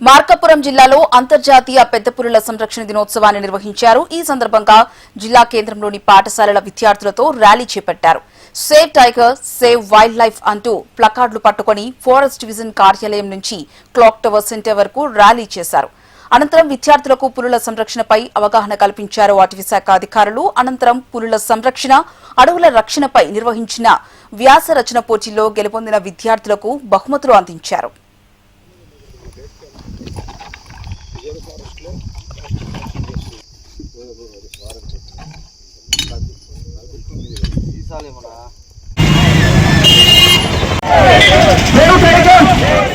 మార్కాపురం జిల్లాలో అంతర్జాతీయ పెద్ద పులుల సంరక్షణ దినోత్సవాన్ని నిర్వహించారు. ఈ సందర్భంగా జిల్లా కేంద్రంలోని పాఠశాలల విద్యార్థులతో ర్యాలీ చేపట్టారు. Save tiger, save wild life అంటూ ప్లకార్డులు పట్టుకుని ఫారెస్ట్ డివిజన్ కార్యాలయం నుంచి క్లాక్ టవర్ సెంటర్ వరకు ర్యాలీ చేశారు. అనంతరం విద్యార్థులకు పులుల సంరక్షణపై అవగాహన కల్పించారు అటవీ శాఖ అధికారులు. అనంతరం పులుల సంరక్షణ, అడవుల రక్షణపై నిర్వహించిన వ్యాస రచన పోటీల్లో గెలుపొందిన విద్యార్థులకు బహుమతులు అందించారు. Save Tiger!